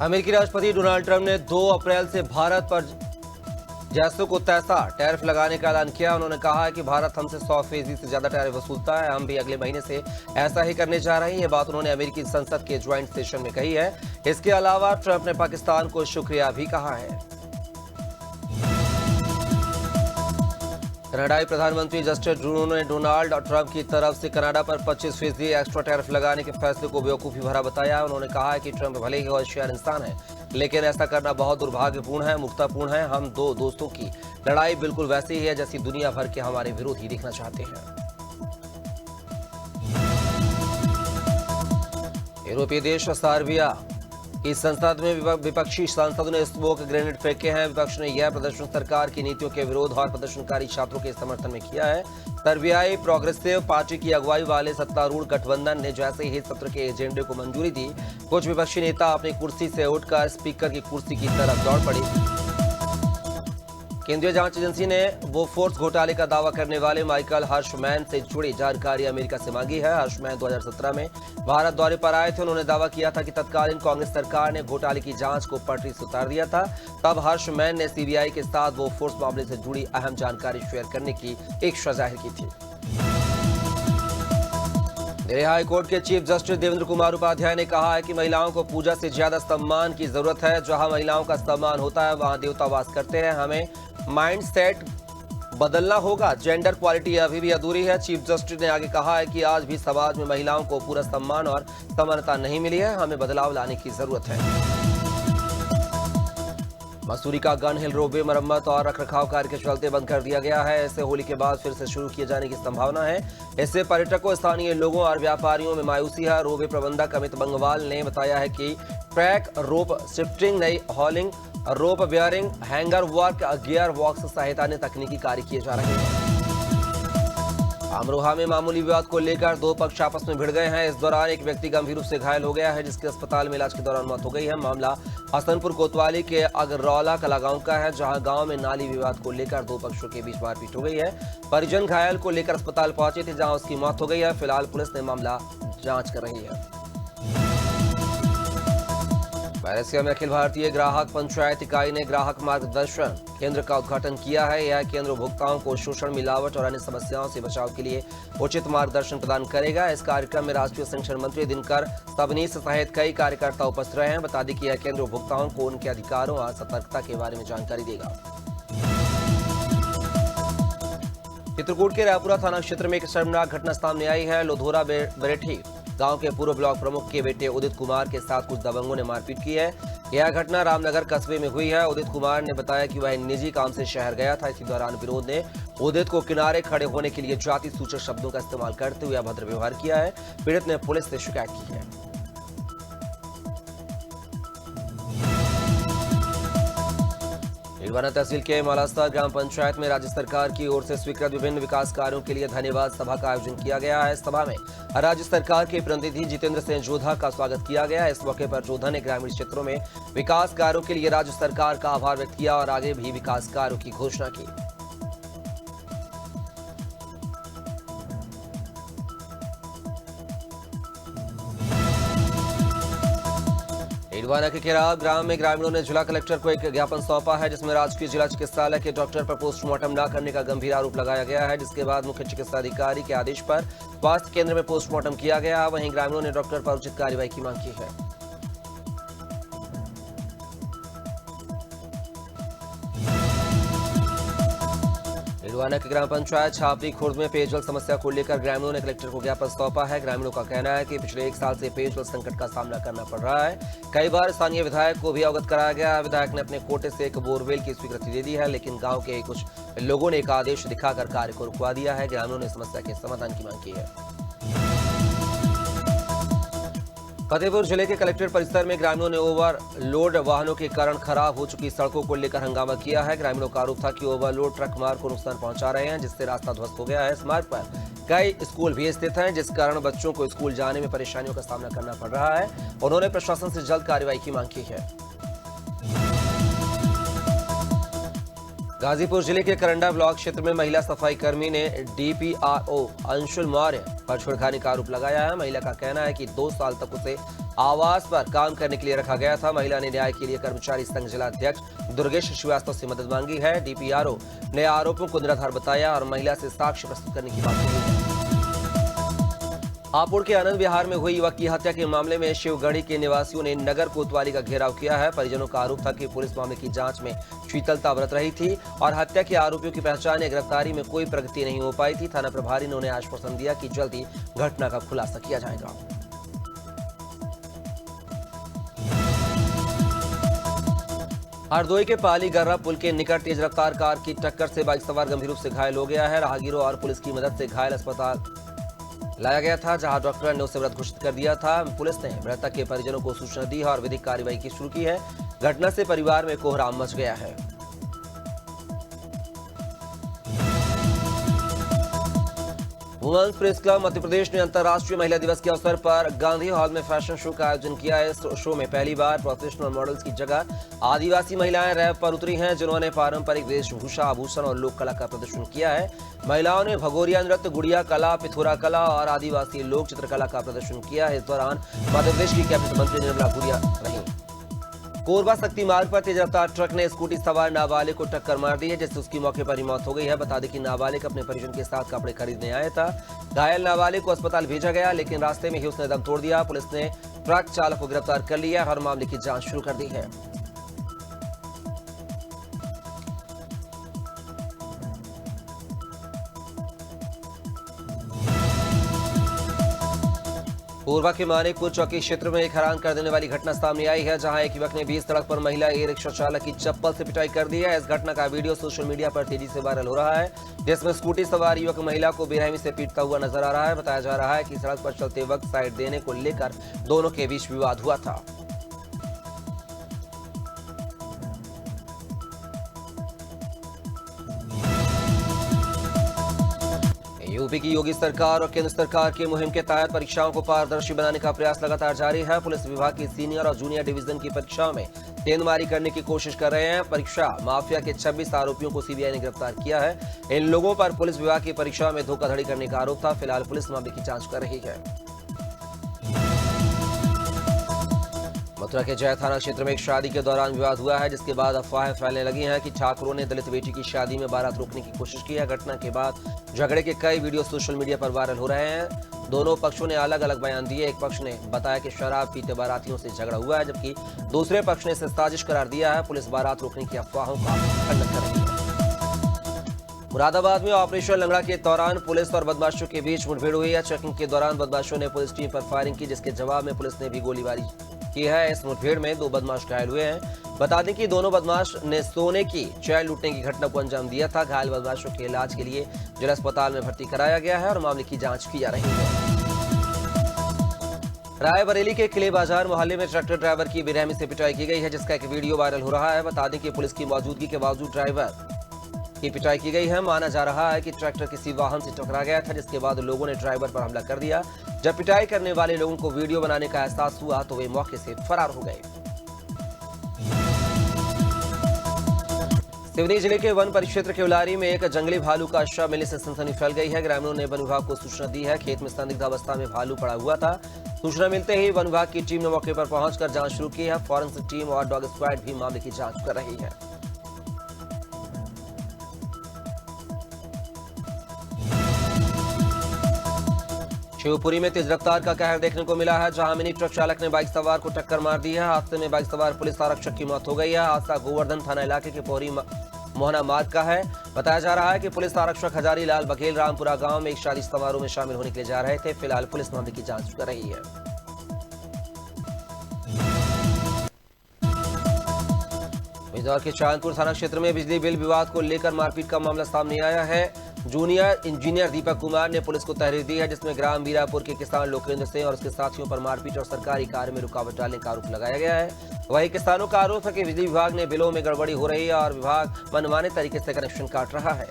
अमेरिकी राष्ट्रपति Donald Trump ने 2 अप्रैल से भारत पर जैसों को तैसा टैरिफ लगाने का ऐलान किया। उन्होंने कहा है कि भारत हमसे 100% से ज्यादा टैरिफ वसूलता है। हम भी अगले महीने से ऐसा ही करने जा रहे हैं। ये बात उन्होंने अमेरिकी संसद के ज्वाइंट सेशन में कही है। इसके अलावा ट्रंप ने पाकिस्तान को शुक्रिया भी कहा है। कनाडाई प्रधानमंत्री जस्टिन ट्रूडो ने डोनाल्ड ट्रंप की तरफ से कनाडा पर 25% एक्स्ट्रा टैरिफ लगाने के फैसले को बेवकूफी भरा बताया। उन्होंने कहा है कि ट्रंप भले ही होशियार इंसान है, लेकिन ऐसा करना बहुत दुर्भाग्यपूर्ण है, मूर्खतापूर्ण है। हम दो दोस्तों की लड़ाई बिल्कुल वैसी ही है जैसी दुनिया भर के हमारे विरोधी दिखना चाहते हैं। यूरोपीय देश सर्बिया की संसद में विपक्षी सांसदों ने स्मोक ग्रेनेड फेंके हैं। विपक्ष ने यह प्रदर्शन सरकार की नीतियों के विरोध और प्रदर्शनकारी छात्रों के समर्थन में किया है। सर्बियाई प्रोग्रेसिव पार्टी की अगुवाई वाले सत्तारूढ़ गठबंधन ने जैसे ही सत्र के एजेंडे को मंजूरी दी, कुछ विपक्षी नेता अपनी कुर्सी से उठकर स्पीकर की कुर्सी की तरफ दौड़ पड़ी। केंद्रीय जांच एजेंसी ने बोफोर्स घोटाले का दावा करने वाले माइकल हर्षमैन से जुड़ी जानकारी अमेरिका से मांगी है। हर्षमैन 2017 में भारत दौरे पर आए थे। उन्होंने दावा किया था कि तत्कालीन कांग्रेस सरकार ने घोटाले की जांच को पटरी से उतार दिया था। तब हर्षमैन ने सीबीआई के साथ बोफोर्स मामले से जुड़ी अहम जानकारी शेयर करने की इच्छा जाहिर की थी। दिल्ली हाई कोर्ट के चीफ जस्टिस देवेंद्र कुमार उपाध्याय ने कहा है कि महिलाओं को पूजा से ज्यादा सम्मान की जरूरत है। जहां महिलाओं का सम्मान होता है वहां देवता वास करते हैं। हमें माइंड सेट बदलना होगा। जेंडर क्वालिटी अभी भी अधूरी है। चीफ जस्टिस ने आगे कहा है कि आज भी समाज में महिलाओं को पूरा सम्मान और समानता नहीं मिली है। हमें बदलाव लाने की जरूरत है। मसूरी का गन हिल रोपवे मरम्मत और रखरखाव कार्य के चलते बंद कर दिया गया है। इसे होली के बाद फिर से शुरू किए जाने की संभावना है। इससे पर्यटकों, स्थानीय लोगों और व्यापारियों में मायूसी है। रोपवे प्रबंधक अमित बंगवाल ने बताया है कि ट्रैक, रोप शिफ्टिंग, नई hauling, rope bearing, hanger work, gear box सहायता ने तकनीकी कार्य किए जा रहे हैं। अमरोहा में मामूली विवाद को लेकर 2 पक्ष आपस में भिड़ गए हैं। इस दौरान एक व्यक्ति गंभीर रूप से घायल हो गया है, जिसके अस्पताल में इलाज के दौरान मौत हो गई है। मामला हसनपुर कोतवाली के अगरौला कला गांव का है, जहां गांव में नाली विवाद को लेकर 2 पक्षों के बीच मारपीट हो गई है। परिजन घायल को लेकर अस्पताल पहुंचे थे, जहां उसकी मौत हो गई है। फिलहाल पुलिस ने मामला जांच कर रही है। बैरसिया में अखिल भारतीय ग्राहक पंचायत इकाई ने ग्राहक मार्गदर्शन केंद्र का उद्घाटन किया है। यह केंद्र उपभोक्ताओं को शोषण, मिलावट और अन्य समस्याओं से बचाव के लिए उचित मार्गदर्शन प्रदान करेगा। इस कार्यक्रम में राष्ट्रीय संगठन मंत्री दिनकर सबनीस सहित कई कार्यकर्ता उपस्थित रहे हैं। बता दें कि यह केंद्र उपभोक्ताओं को उनके अधिकारों और सतर्कता के बारे में जानकारी देगा। चित्रकूट के रायपुरा थाना क्षेत्र में एक शर्मनाक घटना सामने आई है। लोधोरा बरेठी गांव के पूर्व ब्लॉक प्रमुख के बेटे उदित कुमार के साथ कुछ दबंगों ने मारपीट की है। यह घटना रामनगर कस्बे में हुई है। उदित कुमार ने बताया कि वह निजी काम से शहर गया था। इसी दौरान विरोध ने उदित को किनारे खड़े होने के लिए जाति सूचक शब्दों का इस्तेमाल करते हुए अभद्र व्यवहार किया है। पीड़ित ने पुलिस से शिकायत की है। नीलवाना तहसील के मालास्ता ग्राम पंचायत में राज्य सरकार की ओर से स्वीकृत विभिन्न विकास कार्यों के लिए धन्यवाद सभा का आयोजन किया गया है। सभा में राज्य सरकार के प्रतिनिधि जितेंद्र सिंह जोधा का स्वागत किया गया। इस मौके पर जोधा ने ग्रामीण क्षेत्रों में विकास कार्यों के लिए राज्य सरकार का आभार व्यक्त किया और आगे भी विकास कार्यों की घोषणा की। नीलवाना के केराव ग्राम में ग्रामीणों ने जिला कलेक्टर को एक ज्ञापन सौंपा है, जिसमें राजकीय जिला चिकित्सालय के डॉक्टर पर पोस्टमार्टम न करने का गंभीर आरोप लगाया गया है। जिसके बाद मुख्य चिकित्सा अधिकारी के आदेश पर स्वास्थ्य केंद्र में पोस्टमार्टम किया गया। वहीं ग्रामीणों ने डॉक्टर पर उचित कार्रवाई की मांग की है। नीलवाना के ग्राम पंचायत छापरी खुर्द में पेयजल समस्या को लेकर ग्रामीणों ने कलेक्टर को ज्ञापन सौंपा है। ग्रामीणों का कहना है कि पिछले 1 साल से पेयजल संकट का सामना करना पड़ रहा है। कई बार स्थानीय विधायक को भी अवगत कराया गया है। विधायक ने अपने कोटे से एक बोरवेल की स्वीकृति दे दी है, लेकिन गांव के कुछ लोगों ने एक आदेश दिखाकर कार्य को रुकवा दिया है। ग्रामीणों ने समस्या के समाधान की मांग की है। फतेहपुर जिले के कलेक्टर परिसर में ग्रामीणों ने ओवरलोड वाहनों के कारण खराब हो चुकी सड़कों को लेकर हंगामा किया है। ग्रामीणों का आरोप था कि ओवरलोड ट्रक मार्ग को नुकसान पहुंचा रहे हैं, जिससे रास्ता ध्वस्त हो गया है। इस मार्ग पर कई स्कूल भी स्थित हैं, जिस कारण बच्चों को स्कूल जाने में परेशानियों का सामना करना पड़ रहा है। उन्होंने प्रशासन से जल्द कार्रवाई की मांग की है। गाजीपुर जिले के करंडा ब्लॉक क्षेत्र में महिला सफाई कर्मी ने डीपीआरओ अंशुल मौर्य पर छेड़खानी का आरोप लगाया है। महिला का कहना है कि 2 साल तक उसे आवास पर काम करने के लिए रखा गया था। महिला ने न्याय के लिए कर्मचारी संघ जिलाध्यक्ष दुर्गेश श्रीवास्तव से मदद मांगी है। डीपीआरओ ने आरोपों को निराधार बताया और महिला से साक्ष्य प्रस्तुत करने की बात कही। हापुड़ के आनंद विहार में हुई युवक की हत्या के मामले में शिवगढ़ी के निवासियों ने नगर कोतवाली का घेराव किया है। परिजनों का आरोप था कि पुलिस मामले की जांच में शीतलता बरत रही थी और हत्या के आरोपियों की पहचान या गिरफ्तारी में कोई प्रगति नहीं हो पाई थी। थाना प्रभारी ने उन्हें आश्वासन दिया कि जल्द ही घटना का खुलासा किया जाएगा। हरदोई के पाली गर्रा पुल के निकट तेज रफ्तार कार की टक्कर से बाइक सवार गंभीर रूप से घायल हो गया है। राहगीरों और पुलिस की मदद से घायल अस्पताल लाया गया था, जहां डॉक्टर ने उसे मृत घोषित कर दिया था। पुलिस ने मृतक के परिजनों को सूचना दी है और विधिक कार्रवाई की शुरू की है। घटना से परिवार में कोहराम मच गया है। Women's press club Madhya Pradesh ने अंतर्राष्ट्रीय महिला दिवस के अवसर पर गांधी हॉल में फैशन शो का आयोजन किया है। इस शो में पहली बार प्रोफेशनल मॉडल्स की जगह आदिवासी महिलाएं रैंप पर उतरी हैं, जिन्होंने पारंपरिक वेशभूषा, आभूषण और लोक कला का प्रदर्शन किया है। महिलाओं ने भगोरिया नृत्य, गुड़िया कला, पिथौरा कला और आदिवासी लोक चित्रकला का प्रदर्शन किया है। इस दौरान मध्य प्रदेश की कैबिनेट मंत्री निर्मला गुड़िया रही। कोरबा शक्ति मार्ग पर तेज रफ्तार ट्रक ने स्कूटी सवार नाबालिग को टक्कर मार दी है, जिससे उसकी मौके पर ही मौत हो गई है। बता दें कि नाबालिग अपने परिजन के साथ कपड़े खरीदने आया था। घायल नाबालिग को अस्पताल भेजा गया, लेकिन रास्ते में ही उसने दम तोड़ दिया। पुलिस ने ट्रक चालक को गिरफ्तार कर लिया और मामले की जांच शुरू कर दी है। कोरबा के मानिकपुर चौकी क्षेत्र में एक हैरान कर देने वाली घटना सामने आई है, जहां एक युवक ने बीच सड़क पर महिला ई-रिक्शा चालक की चप्पल से पिटाई कर दी है। इस घटना का वीडियो सोशल मीडिया पर तेजी से वायरल हो रहा है, जिसमें स्कूटी सवार युवक महिला को बेरहमी से पीटता हुआ नजर आ रहा है। बताया जा रहा है कि सड़क पर चलते वक्त साइड देने को लेकर दोनों के बीच विवाद हुआ था। यूपी की योगी सरकार और केंद्र सरकार की मुहिम के तहत परीक्षाओं को पारदर्शी बनाने का प्रयास लगातार जारी है। पुलिस विभाग की सीनियर और जूनियर डिवीजन की परीक्षाओं में तेंदुमारी करने की कोशिश कर रहे हैं। परीक्षा माफिया के 26 आरोपियों को सीबीआई ने गिरफ्तार किया है। इन लोगों पर पुलिस विभाग की परीक्षाओं में धोखाधड़ी करने का आरोप था। फिलहाल पुलिस मामले की जांच कर रही है। मथुरा के जय थाना क्षेत्र में एक शादी के दौरान विवाद हुआ है, जिसके बाद अफवाहें फैलने लगी हैं कि ठाकुरों ने दलित बेटी की शादी में बारात रोकने की कोशिश की है। घटना के बाद झगड़े के कई वीडियो सोशल मीडिया पर वायरल हो रहे हैं। दोनों पक्षों ने अलग अलग बयान दिए। एक पक्ष ने बताया कि शराब पीते बारातियों से झगड़ा हुआ है, जबकि दूसरे पक्ष ने इसे साजिश करार दिया है। पुलिस बारात रोकने की अफवाहों का खंडन कर रही है। मुरादाबाद में ऑपरेशन लंगड़ा के दौरान पुलिस और बदमाशों के बीच मुठभेड़ हुई है। चेकिंग के दौरान बदमाशों ने पुलिस टीम पर फायरिंग की, जिसके जवाब में पुलिस ने भी गोलीबारी की है। इस मुठभेड़ में 2 बदमाश घायल हुए हैं। बता दें कि दोनों बदमाश ने सोने की चैन लूटने की घटना को अंजाम दिया था। घायल बदमाशों के इलाज के लिए जिला अस्पताल में भर्ती कराया गया है और मामले की जांच की जा रही है। रायबरेली के किले बाजार मोहल्ले में ट्रैक्टर ड्राइवर की बेरहमी से पिटाई की गई है, जिसका एक वीडियो वायरल हो रहा है। बता दें कि पुलिस की मौजूदगी के बावजूद ड्राइवर की पिटाई की गई है। माना जा रहा है कि ट्रैक्टर किसी वाहन से टकरा गया था, जिसके बाद लोगों ने ड्राइवर पर हमला कर दिया। जब पिटाई करने वाले लोगों को वीडियो बनाने का एहसास हुआ तो वे मौके से फरार हो गए। सिवनी जिले के वन परिक्षेत्र के उलारी में एक जंगली भालू का शव मिलने से सनसनी फैल गई है। ग्रामीणों ने वन विभाग को सूचना दी है। खेत में संदिग्ध अवस्था में भालू पड़ा हुआ था। सूचना मिलते ही वन विभाग की टीम ने मौके पर पहुंचकर जांच शुरू की है। फॉरेंसिक टीम और डॉग स्क्वाड भी मामले की जांच कर रही है। शिवपुरी में तेज रफ्तार का कहर देखने को मिला है, जहां मिनी ट्रक चालक ने बाइक सवार को टक्कर मार दी है। हादसे में बाइक सवार पुलिस आरक्षक की मौत हो गई है। हादसा गोवर्धन थाना इलाके के पोहरी मोहना मार्ग का है। बताया जा रहा है कि पुलिस आरक्षक हजारी लाल बघेल रामपुरा गांव में एक शादी समारोह में शामिल होने के लिए जा रहे थे। फिलहाल पुलिस मामले की जांच कर रही है। इंदौर के चांदपुर थाना क्षेत्र में बिजली बिल विवाद को लेकर मारपीट का मामला सामने आया है। जूनियर इंजीनियर दीपक कुमार ने पुलिस को तहरीर दी है, जिसमें ग्राम वीरापुर के किसान लोकेंद्र सिंह और उसके साथियों पर मारपीट और सरकारी कार्य में रुकावट डालने का आरोप लगाया गया है। वहीं किसानों का आरोप है कि बिजली विभाग ने बिलों में गड़बड़ी हो रही है और विभाग मनमाने तरीके से कनेक्शन काट रहा है।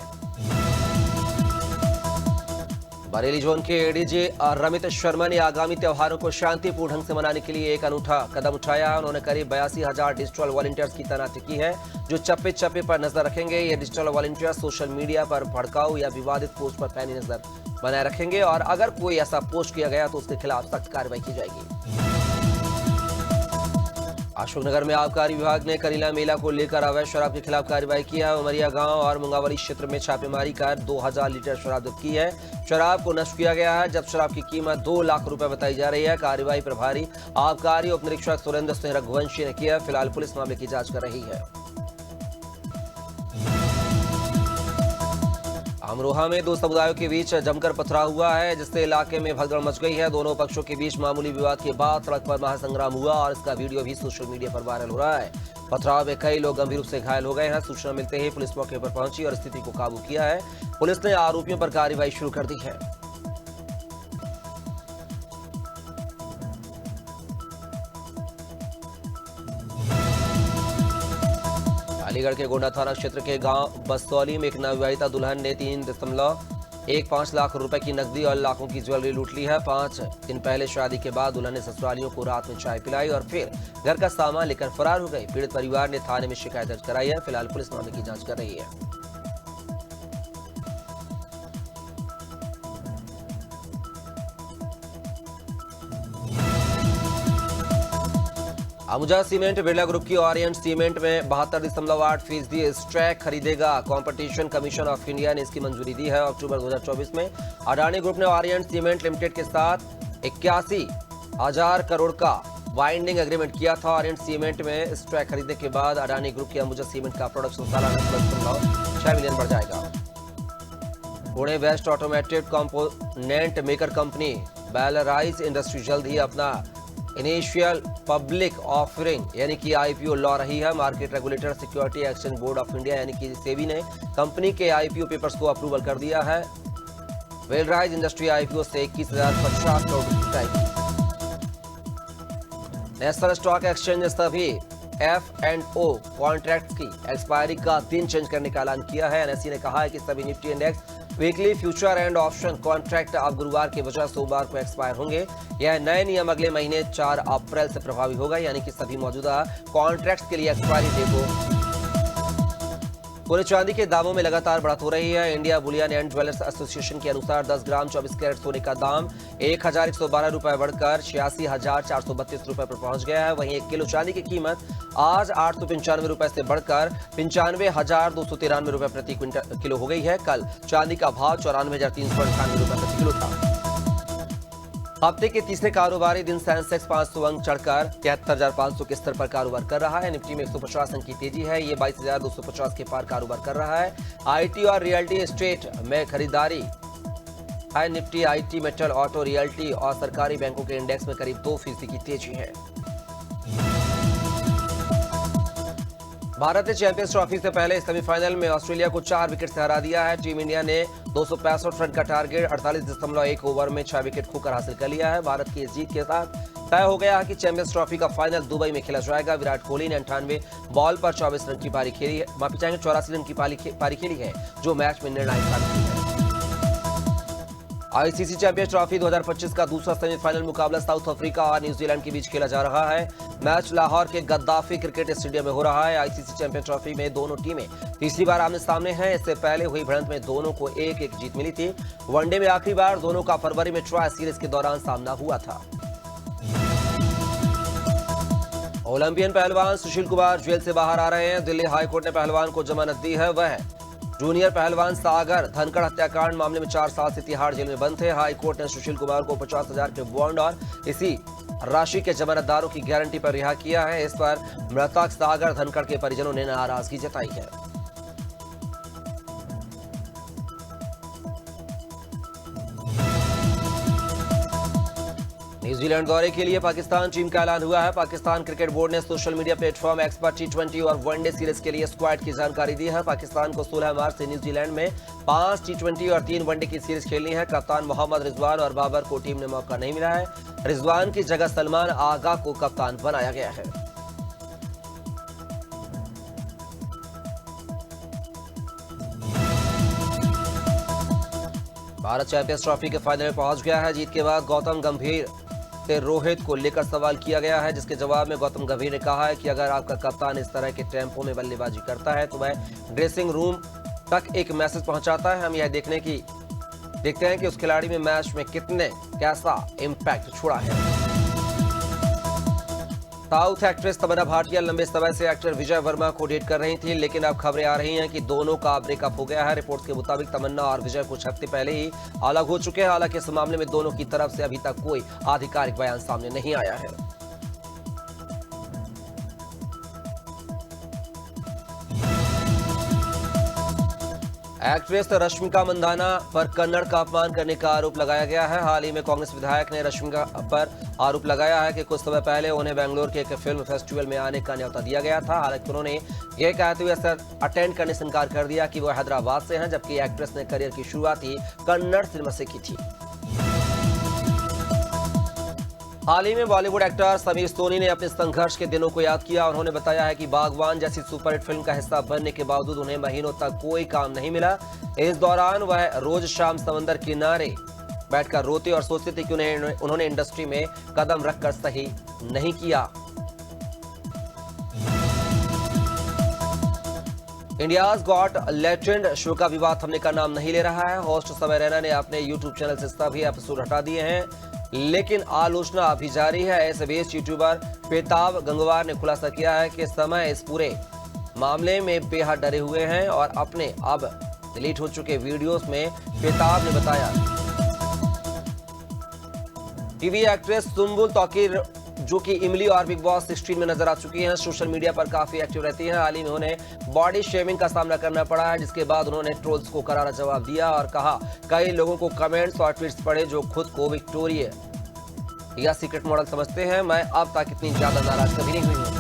बरेली जोन के एडीजी रमित शर्मा ने आगामी त्योहारों को शांतिपूर्ण ढंग से मनाने के लिए एक अनूठा कदम उठाया। उन्होंने करीब 82,000 डिजिटल वॉलंटियर्स की तैनाती की है, जो चप्पे चप्पे पर नजर रखेंगे। ये डिजिटल वॉलंटियर्स सोशल मीडिया पर भड़काऊ या विवादित पोस्ट पर पैनी नजर बनाए रखेंगे और अगर कोई ऐसा पोस्ट किया गया तो उसके खिलाफ सख्त कार्रवाई की जाएगी। अशोकनगर में आबकारी विभाग ने करीला मेला को लेकर अवैध शराब के खिलाफ कार्रवाई किया है। उमरिया गांव और मुंगावली क्षेत्र में छापेमारी कर 2000 लीटर शराब जब्त की है। शराब को नष्ट किया गया है। जब शराब की कीमत 2 लाख रुपए बताई जा रही है। कार्रवाई प्रभारी आबकारी उप निरीक्षक सुरेंद्र सिंह रघुवंशी ने किया। फिलहाल पुलिस मामले की जांच कर रही है। अमरोहा में दो समुदायों के बीच जमकर पथराव हुआ है, जिससे इलाके में भगदड़ मच गई है। दोनों पक्षों के बीच मामूली विवाद के बाद सड़क पर महासंग्राम हुआ और इसका वीडियो भी सोशल मीडिया पर वायरल हो रहा है। पथराव में कई लोग गंभीर रूप से घायल हो गए हैं। सूचना मिलते ही पुलिस मौके पर पहुंची और स्थिति को काबू किया है। पुलिस ने आरोपियों पर कार्रवाई शुरू कर दी है। अलीगढ़ के गोंडा थाना क्षेत्र के गांव बसौली में एक नवविवाहिता दुल्हन ने 3.15 लाख रुपए की नकदी और लाखों की ज्वेलरी लूट ली है। 5 दिन पहले शादी के बाद दुल्हन ने ससुरालियों को रात में चाय पिलाई और फिर घर का सामान लेकर फरार हो गई। पीड़ित परिवार ने थाने में शिकायत दर्ज कराई है। फिलहाल पुलिस मामले की जांच कर रही है। अम्बुजा सीमेंट बिरला ग्रुप की ओरिएंट सीमेंट में 72.8% स्ट्रैक खरीदेगा। कंपटीशन कमीशन ऑफ इंडिया ने इसकी मंजूरी दी है। अक्टूबर 2024 में अडानी ग्रुप ने ओरिएंट सीमेंट लिमिटेड के साथ 81,000 करोड़ का बाइंडिंग एग्रीमेंट किया था। ओरिएंट सीमेंट में स्ट्रैक खरीदने के बाद अडानी ग्रुप की अम्बुजा सीमेंट का प्रोडक्शन सालाना 6 मिलियन बढ़ जाएगा। Pune west automated component maker company Belrise industry जल्द ही अपना इनिशियल पब्लिक ऑफरिंग यानी कि आईपीओ ला रही है। Market regulator security exchange board of India यानी कि सेबी ने कंपनी के आईपीओ पेपर्स को अप्रूवल कर दिया है। बेलराइज इंडस्ट्री आईपीओ से 21,050 करोड़ रुपए। नेशनल स्टॉक एक्सचेंज ने सभी F&O कॉन्ट्रैक्ट्स की एक्सपायरी का दिन चेंज करने का ऐलान किया है। एनएसई ने कहा है कि सभी Nifty index weekly future and option contract अब गुरुवार के बजाय सोमवार को एक्सपायर होंगे। यह नए नियम अगले महीने 4 अप्रैल से प्रभावी होगा, यानी कि सभी मौजूदा कॉन्ट्रैक्ट्स के लिए एक्सपायरी डेट को। सोने चांदी के दामों में लगातार बढ़त हो रही है। India Boolean and jewellers association के अनुसार 10 ग्राम 24 कैरेट सोने का दाम 1,112 रुपए बढ़कर 86,432 रुपए पर पहुंच गया है। वहीं 1 किलो चांदी की कीमत आज 895 रुपए से बढ़कर 95,293 रुपए प्रति किलो हो गई है। कल चांदी का भाव 94,398 रुपए प्रति किलो था। हफ्ते के तीसरे कारोबारी दिन सेंसेक्स 500 अंक चढ़कर 73,500 के स्तर पर कारोबार कर रहा है। निफ्टी में 150 अंक की तेजी है। ये 22,250 के पार कारोबार कर रहा है। आईटी और रियल्टी एस्टेट में खरीदारी है। Nifty, IT, metal, auto, realty और सरकारी बैंकों के इंडेक्स में करीब 2% की तेजी है। भारत ने चैंपियंस ट्रॉफी से पहले सेमीफाइनल में ऑस्ट्रेलिया को 4 विकेट से हरा दिया है। टीम इंडिया ने 265 रन का टारगेट 48.1 ओवर में 6 विकेट खोकर हासिल कर लिया है। भारत की इस जीत के साथ तय हो गया है कि चैंपियंस ट्रॉफी का फाइनल दुबई में खेला जाएगा। विराट कोहली ने 98 बॉल पर 24 रन की पारी खेली है, 84 रन की पारी खेली है, जो मैच में निर्णायक साबित हुई है। आईसीसी चैंपियंस ट्रॉफी 2025 का दूसरा सेमीफाइनल मुकाबला साउथ अफ्रीका और न्यूजीलैंड के बीच खेला जा रहा है। मैच लाहौर के गद्दाफी क्रिकेट स्टेडियम में हो रहा है। आईसीसी चैंपियंस ट्रॉफी में दोनों टीमें तीसरी बार आमने सामने हैं। इससे पहले हुई भिड़ंत में दोनों को 1-1 जीत मिली थी। वनडे में आखिरी बार दोनों का फरवरी में ट्राई सीरीज के दौरान सामना हुआ था। ओलंपियन पहलवान सुशील कुमार जेल से बाहर आ रहे हैं। दिल्ली हाईकोर्ट ने पहलवान को जमानत दी है। वह जूनियर पहलवान सागर धनखड़ हत्याकांड मामले में 4 साल से तिहाड़ जेल में बंद थे। हाईकोर्ट ने सुशील कुमार को 50,000 के बॉन्ड और इसी राशि के जमानतदारों की गारंटी पर रिहा किया है। इस पर मृतक सागर धनखड़ के परिजनों ने नाराजगी जताई है। न्यूजीलैंड दौरे के लिए पाकिस्तान टीम का ऐलान हुआ है। पाकिस्तान क्रिकेट बोर्ड ने सोशल मीडिया प्लेटफॉर्म एक्स पर T20 और वनडे सीरीज के लिए स्क्वाड की जानकारी दी है। पाकिस्तान को 16 मार्च से न्यूजीलैंड में 5 T20 और 3 वनडे की सीरीज खेलनी है। कप्तान मोहम्मद रिजवान और बाबर को टीम ने मौका नहीं मिला है। रिजवान की जगह सलमान आगा को कप्तान बनाया गया है। भारत चैंपियंस ट्रॉफी के फाइनल में पहुंच गया है। जीत के बाद गौतम गंभीर से रोहित को लेकर सवाल किया गया है, जिसके जवाब में गौतम गंभीर ने कहा है कि अगर आपका कप्तान इस तरह के टेम्पो में बल्लेबाजी करता है तो वह ड्रेसिंग रूम तक एक मैसेज पहुंचाता है। हम यह देखते हैं कि उस खिलाड़ी में मैच में कैसा इम्पैक्ट छोड़ा है। साउथ एक्ट्रेस तमन्ना भाटिया लंबे समय से एक्टर विजय वर्मा को डेट कर रही थी, लेकिन अब खबरें आ रही हैं कि दोनों का ब्रेकअप हो गया है। रिपोर्ट्स के मुताबिक तमन्ना और विजय कुछ हफ्ते पहले ही अलग हो चुके हैं। हालांकि इस मामले में दोनों की तरफ से अभी तक कोई आधिकारिक बयान सामने नहीं आया है। एक्ट्रेस रश्मिका मंदाना पर कन्नड़ का अपमान करने का आरोप लगाया गया है। हाल ही में कांग्रेस विधायक ने रश्मिका पर आरोप लगाया है कि कुछ समय पहले उन्हें बेंगलुरु के एक फिल्म फेस्टिवल में आने का न्योता दिया गया था। हालांकि उन्होंने यह कहते हुए असर अटेंड करने से इनकार कर दिया कि वो हैदराबाद से हैं, जबकि एक्ट्रेस ने करियर की शुरुआत ही कन्नड़ सिनेमा से की थी। हाल ही में बॉलीवुड एक्टर समीर सोनी ने अपने संघर्ष के दिनों को याद किया। उन्होंने बताया है कि बागवान जैसी सुपरहिट फिल्म का हिस्सा बनने के बावजूद उन्हें महीनों तक कोई काम नहीं मिला। इस दौरान वह रोज शाम समंदर किनारे बैठकर रोते और सोचते थे कि उन्होंने इंडस्ट्री में कदम रखकर सही नहीं किया। इंडियाज गॉट लेजेंड शो का विवाद थमने का नाम नहीं ले रहा है। होस्ट समय रैना ने अपने यूट्यूब चैनल से सभी एपिसोड हटा दिए हैं, लेकिन आलोचना अभी जारी है। इस बीच यूट्यूबर पेताब गंगवार ने खुलासा किया है कि समय इस पूरे मामले में बेहद डरे हुए हैं और अपने अब डिलीट हो चुके वीडियोस में पेताब ने बताया टीवी एक्ट्रेस सुम्बुल तौकीर, जो कि इमली और बिग बॉस 16 में नजर आ चुकी हैं, सोशल मीडिया पर काफी एक्टिव रहती हैं। हाल ही में उन्हें बॉडी शेमिंग का सामना करना पड़ा है, जिसके बाद उन्होंने ट्रोल्स को करारा जवाब दिया और कहा कई लोगों को कमेंट्स और ट्वीट्स पढ़े जो खुद को विक्टोरिया या सीक्रेट मॉडल समझते हैं। मैं अब तक इतनी ज्यादा नाराज कभी नहीं हुई हूं।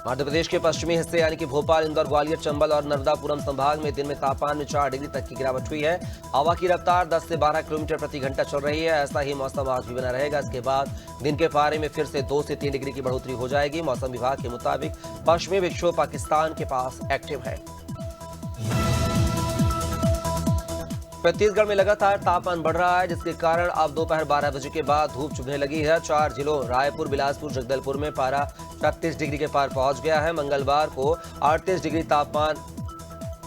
मध्य प्रदेश के पश्चिमी हिस्से यानी कि भोपाल, इंदौर, ग्वालियर, चंबल और नर्मदापुरम संभाग में दिन में तापमान में 4 डिग्री तक की गिरावट हुई है। हवा की रफ्तार 10 से 12 किलोमीटर प्रति घंटा चल रही है। ऐसा ही मौसम आज भी बना रहेगा। इसके बाद दिन के पारे में फिर से 2 से 3 डिग्री की बढ़ोतरी हो जाएगी। मौसम विभाग के मुताबिक पश्चिमी विक्षोभ पाकिस्तान के पास एक्टिव है। छत्तीसगढ़ में लगातार तापमान बढ़ रहा है, जिसके कारण अब दोपहर 12 बजे के बाद धूप चुभने लगी है। 4 जिलों रायपुर, बिलासपुर, जगदलपुर में पारा 36 डिग्री के पार पहुंच गया है। मंगलवार को 38 डिग्री तापमान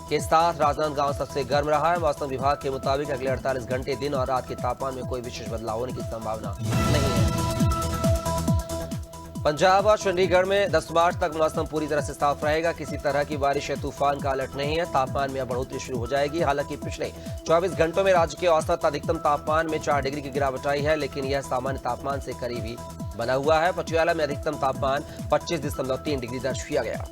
के साथ राजनांदगांव सबसे गर्म रहा है। मौसम विभाग के मुताबिक अगले 48 घंटे दिन और रात के तापमान में कोई विशेष बदलाव होने की संभावना नहीं है। पंजाब और चंडीगढ़ में 10 मार्च तक मौसम पूरी तरह से साफ रहेगा। किसी तरह की बारिश या तूफान का अलर्ट नहीं है। तापमान में बढ़ोतरी शुरू हो जाएगी। हालांकि पिछले 24 घंटों में राज्य के औसत अधिकतम तापमान में 4 डिग्री की गिरावट आई है, लेकिन यह सामान्य तापमान से करीब ही बना हुआ है। पटियाला में अधिकतम तापमान 25.3 डिग्री दर्ज किया गया।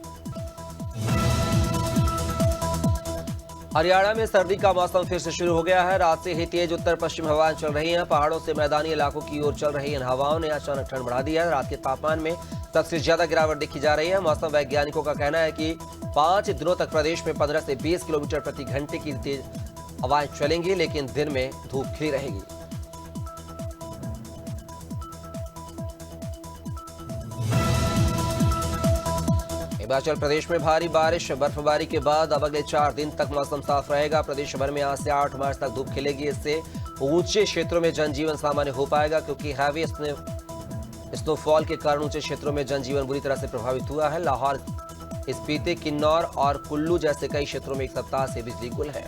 हरियाणा में सर्दी का मौसम फिर से शुरू हो गया है। रात से ही तेज उत्तर पश्चिम हवाएं चल रही हैं। पहाड़ों से मैदानी इलाकों की ओर चल रही इन हवाओं ने अचानक ठंड बढ़ा दी है। रात के तापमान में सबसे ज्यादा गिरावट देखी जा रही है। मौसम वैज्ञानिकों का कहना है कि 5 दिनों तक प्रदेश में 15 से 20 किलोमीटर प्रति घंटे की तेज हवाएं चलेंगी, लेकिन दिन में धूप खिली रहेगी। हिमाचल प्रदेश में भारी बारिश बर्फबारी के बाद अब अगले 4 दिन तक मौसम साफ रहेगा। प्रदेश भर में आज से 8 मार्च तक धूप खिलेगी। इससे ऊंचे क्षेत्रों में जनजीवन सामान्य हो पाएगा, क्योंकि हैवी स्नोफॉल के कारण ऊंचे क्षेत्रों में जनजीवन बुरी तरह से प्रभावित हुआ है। लाहौल, स्पीति, किन्नौर और कुल्लू जैसे कई क्षेत्रों में एक सप्ताह से बिजली गुल है।